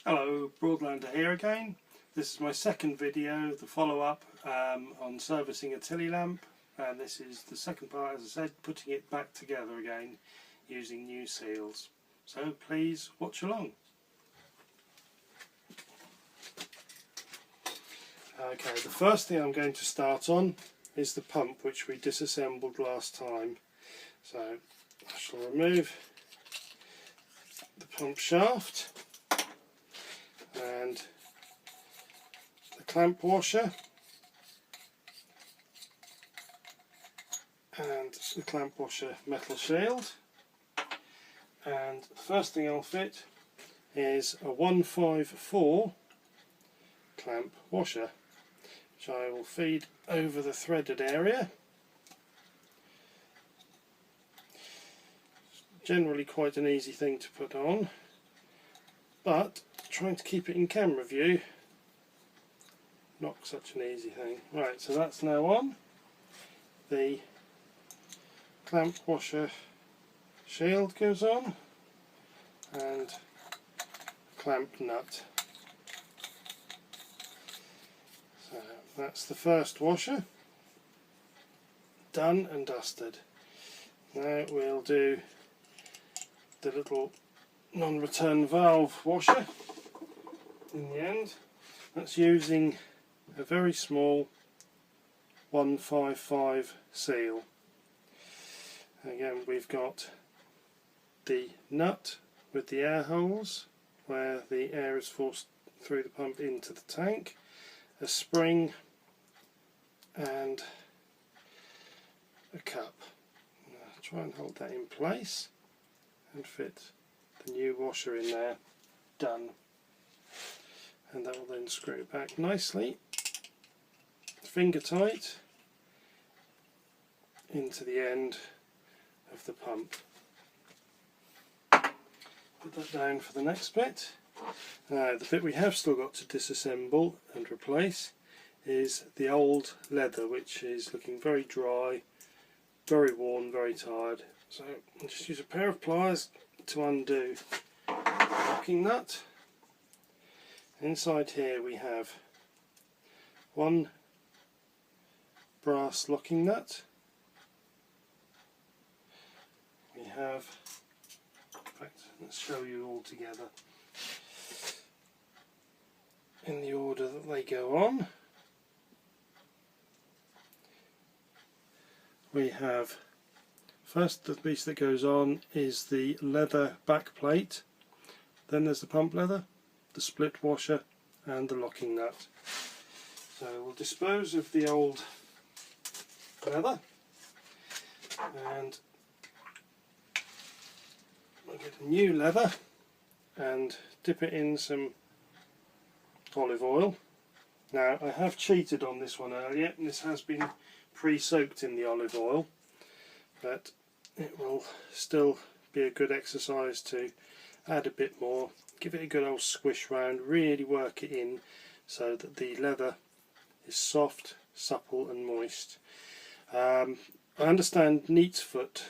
Hello, Broadlander here again. This is my second video, the follow-up on servicing a Tilley lamp, and this is the second part, as I said, putting it back together again using new seals. So please watch along. Okay, the first thing I'm going to start on is the pump, which we disassembled last time. So I shall remove the pump shaft and the clamp washer and the clamp washer metal shield, and the first thing I'll fit is a 154 clamp washer, which I will feed over the threaded area. It's generally quite an easy thing to put on, but trying to keep it in camera view, not such an easy thing. Right, so that's now on. The clamp washer shield goes on and clamp nut. So that's the first washer done and dusted. Now we'll do the little non-return valve washer in the end. That's using a very small 155 seal. Again, we've got the nut with the air holes where the air is forced through the pump into the tank, a spring and a cup. I'll try and hold that in place and fit the new washer in there. Done. And that will then screw back nicely, finger tight, into the end of the pump. Put that down for the next bit. The bit we have still got to disassemble and replace is the old leather, which is looking very dry, very worn, very tired. So I'll just use a pair of pliers to undo the locking nut. Inside here we have one brass locking nut. We have, in fact, let's show you all together in the order that they go on. We have, first the piece that goes on is the leather back plate, then there's the pump leather, the split washer and the locking nut. So we'll dispose of the old leather and we'll get a new leather and dip it in some olive oil. Now I have cheated on this one earlier, and this has been pre-soaked in the olive oil, but it will still be a good exercise to add a bit more, give it a good old squish round, really work it in so that the leather is soft, supple and moist. I understand neat's foot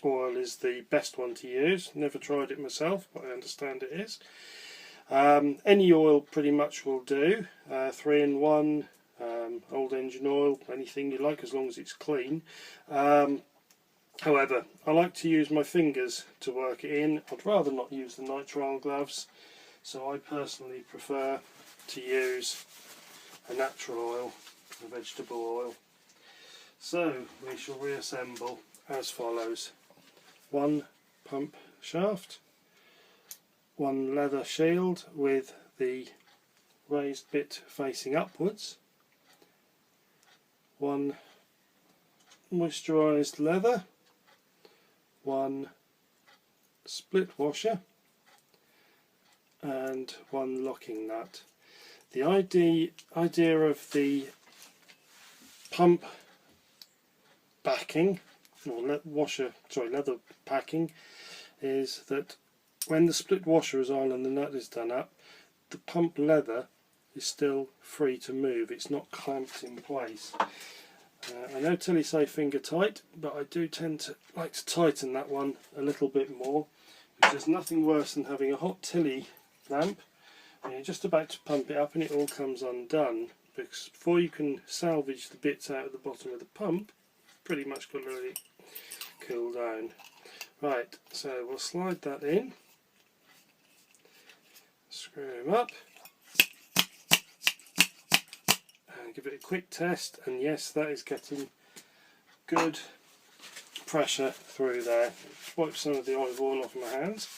oil is the best one to use. Never tried it myself, but I understand it is. Any oil pretty much will do, 3-in-1, old engine oil, anything you like as long as it's clean. However, I like to use my fingers to work it in. I'd rather not use the nitrile gloves, so I personally prefer to use a natural oil, a vegetable oil. So we shall reassemble as follows: one pump shaft, one leather shield with the raised bit facing upwards, one moisturised leather, one split washer and one locking nut. The idea of the pump backing, or leather packing, is that when the split washer is on and the nut is done up, the pump leather is still free to move, it's not clamped in place. I know Tilley say finger tight, but I do tend to like to tighten that one a little bit more There's nothing worse than having a hot Tilley lamp and you're just about to pump it up and it all comes undone, because before you can salvage the bits out of the bottom of the pump, pretty much got to let it cool down. Right, so we'll slide that in, screw him up and give it a quick test, and yes, that is getting good pressure through there. Wipe some of the olive oil off my hands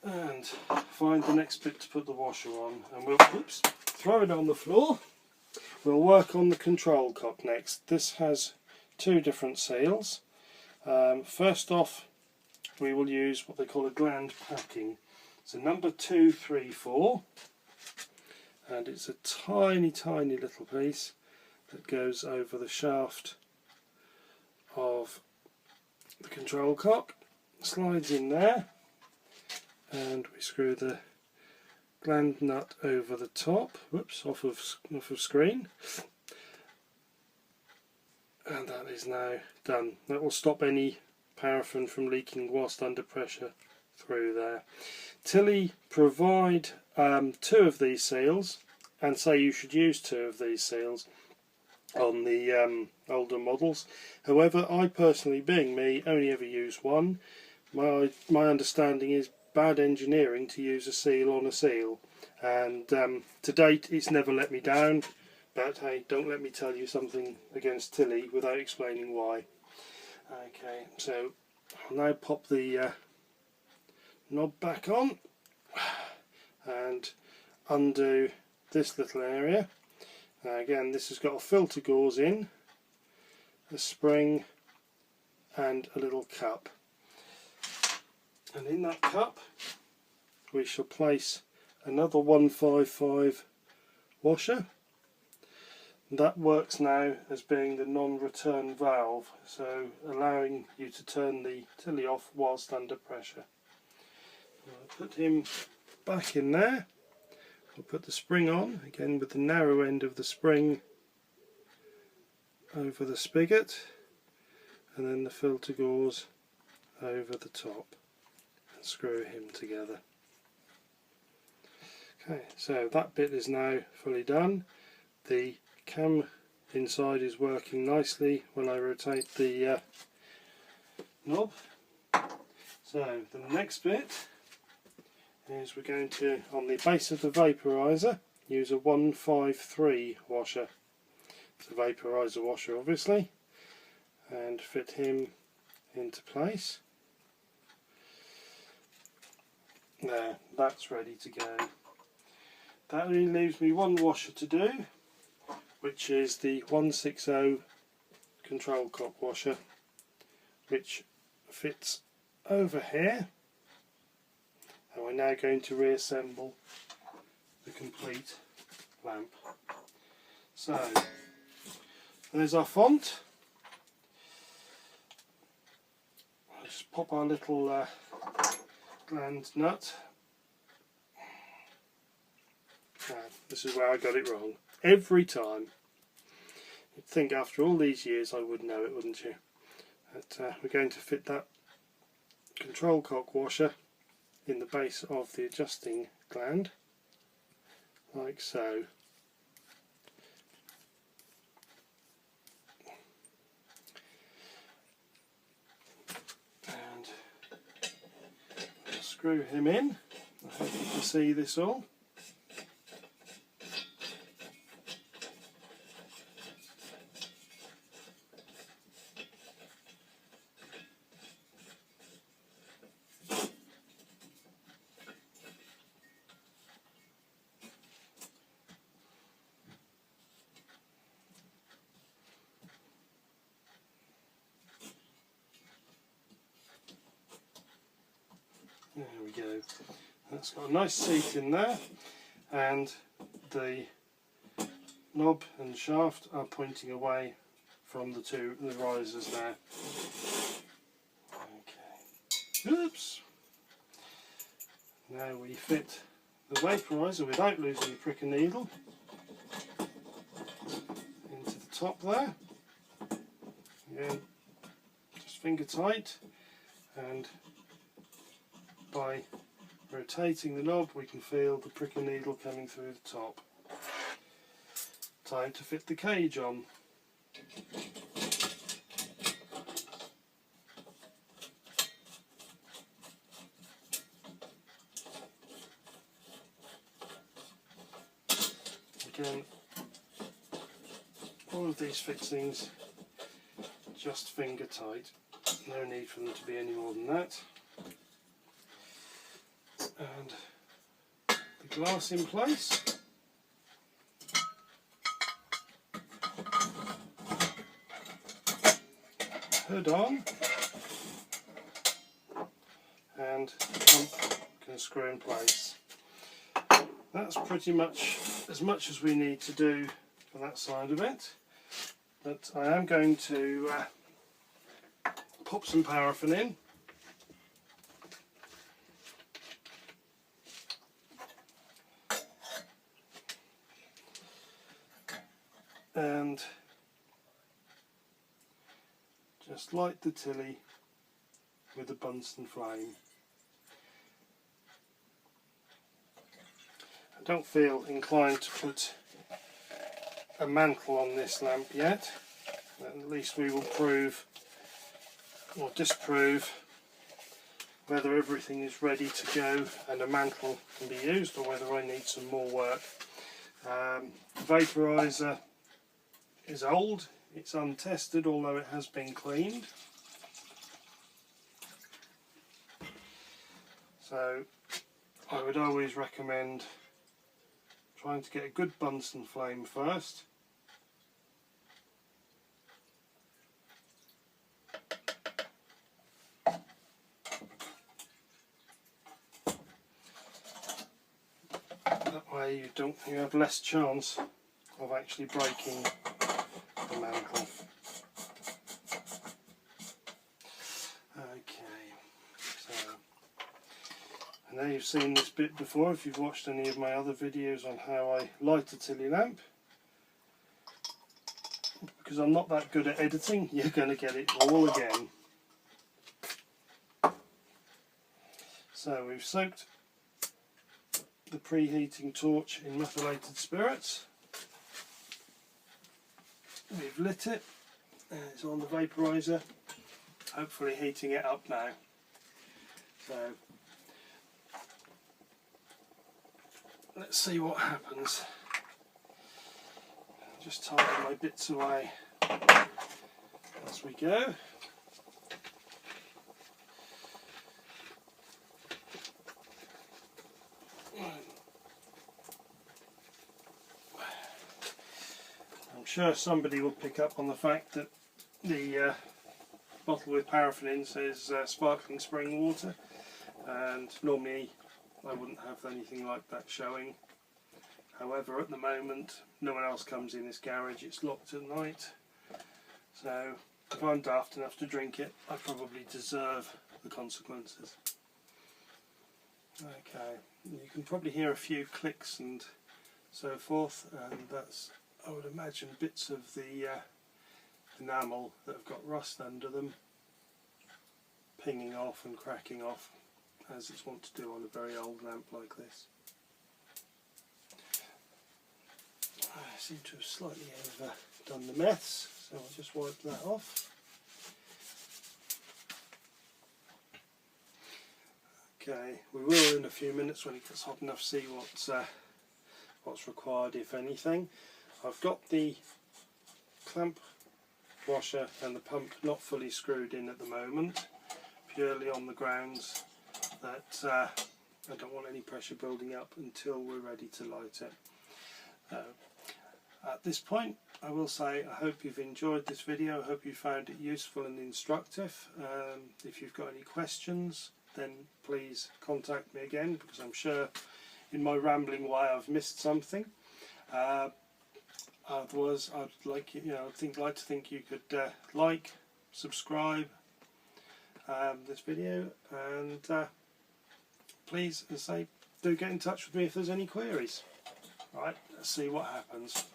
and find the next bit to put the washer on, and we'll throw it on the floor. We'll work on the control cock next. This has two different seals. First off, we will use what they call a gland packing. It's a number 234 and it's a tiny little piece that goes over the shaft of the control cock, slides in there, and we screw the gland nut over the top, off of screen, and that is now done. That will stop any paraffin from leaking whilst under pressure through there. Tilley provide two of these seals and say you should use two of these seals on the older models. However, I personally, being me, only ever use one. My understanding is bad engineering to use a seal on a seal, and to date it's never let me down, but hey, don't let me tell you something against Tilley without explaining why. Okay, so I'll now pop the knob back on and undo this little area. Now again, this has got a filter gauze in, a spring and a little cup, and in that cup we shall place another 155 washer. That works now as being the non-return valve, so allowing you to turn the Tilley off whilst under pressure. I'll put him back in there. We'll put the spring on, again with the narrow end of the spring over the spigot, and then the filter gauze over the top, and screw him together. Okay, so that bit is now fully done. The cam inside is working nicely when I rotate the knob. So the next bit is we're going to, on the base of the vaporizer, use a 153 washer. It's a vaporizer washer obviously, and fit him into place. There, that's ready to go. That only leaves me one washer to do, which is the 160 control cock washer, which fits over here, and we're now going to reassemble the complete lamp. So there's our font. I'll just pop our little gland nut. This is where I got it wrong every time. You'd think after all these years I would know it, wouldn't you? But we're going to fit that control cock washer in the base of the adjusting gland, like so. And we'll screw him in. I hope you can see this all. There we go. That's got a nice seat in there, and the knob and shaft are pointing away from the risers there. Okay. Oops. Now we fit the vaporizer without losing the prick and needle into the top there. Again, just finger tight, and by rotating the knob we can feel the prick of needle coming through the top. Time to fit the cage on. Again, all of these fixings just finger tight, no need for them to be any more than that. And the glass in place. Hood on, and the pump can screw in place. That's pretty much as we need to do for that side of it, but I am going to pop some paraffin in. And just light the Tilley with a Bunsen flame. I don't feel inclined to put a mantle on this lamp yet. At least we will prove or disprove whether everything is ready to go and a mantle can be used, or whether I need some more work. The vaporizer is old, it's untested, although it has been cleaned. So I would always recommend trying to get a good Bunsen flame first. That way you have less chance of actually breaking the mantle. Okay, so I know you've seen this bit before if you've watched any of my other videos on how I light a Tilley lamp. Because I'm not that good at editing, you're going to get it all again. So we've soaked the preheating torch in methylated spirits. We've lit it, and it's on the vaporizer, hopefully heating it up now. So let's see what happens. Just tidy my bits away as we go. I'm sure somebody will pick up on the fact that the bottle with paraffin in says sparkling spring water, and normally I wouldn't have anything like that showing. However, at the moment no one else comes in this garage, it's locked at night, so if I'm daft enough to drink it, I probably deserve the consequences. Okay, you can probably hear a few clicks and so forth, and that's, I would imagine, bits of the enamel that have got rust under them pinging off and cracking off, as it's wont to do on a very old lamp like this. I seem to have slightly overdone the meths, so I'll just wipe that off. Okay, we will in a few minutes when it gets hot enough see what's required, if anything. I've got the clamp washer and the pump not fully screwed in at the moment, purely on the grounds that I don't want any pressure building up until we're ready to light it. At this point I will say I hope you've enjoyed this video, I hope you found it useful and instructive. If you've got any questions, then please contact me again, because I'm sure in my rambling way I've missed something. Otherwise, I'd like to think you could like, subscribe this video, and please, as I say, do get in touch with me if there's any queries. Right, let's see what happens.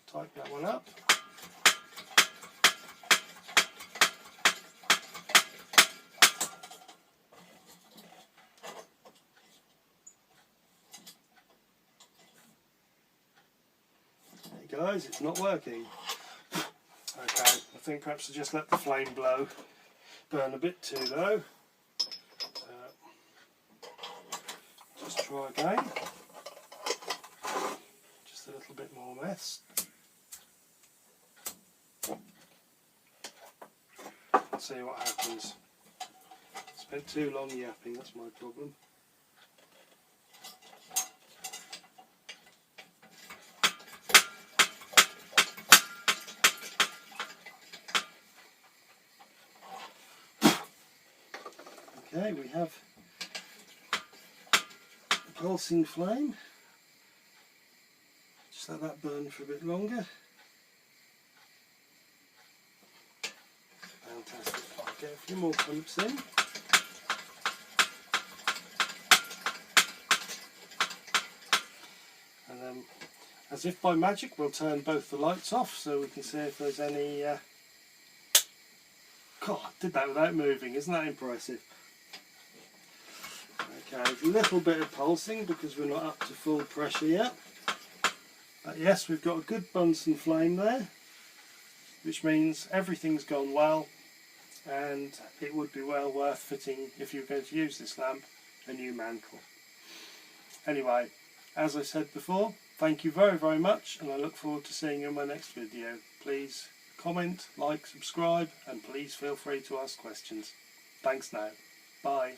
Tighten that one up. guys, it's not working. Okay, I think perhaps I just let the flame burn a bit too low. Just try again. Just a little bit more mess. Let's see what happens. Spent too long yapping, that's my problem. Okay, we have a pulsing flame. Just let that burn for a bit longer. Fantastic. I'll get a few more pumps in. And then, as if by magic, we'll turn both the lights off so we can see if there's any... God, I did that without moving, isn't that impressive? Okay, a little bit of pulsing because we're not up to full pressure yet. But yes, we've got a good Bunsen flame there, which means everything's gone well, and it would be well worth fitting, if you're going to use this lamp, a new mantle. Anyway, as I said before, thank you very, very much, and I look forward to seeing you in my next video. Please comment, like, subscribe, and please feel free to ask questions. Thanks now. Bye.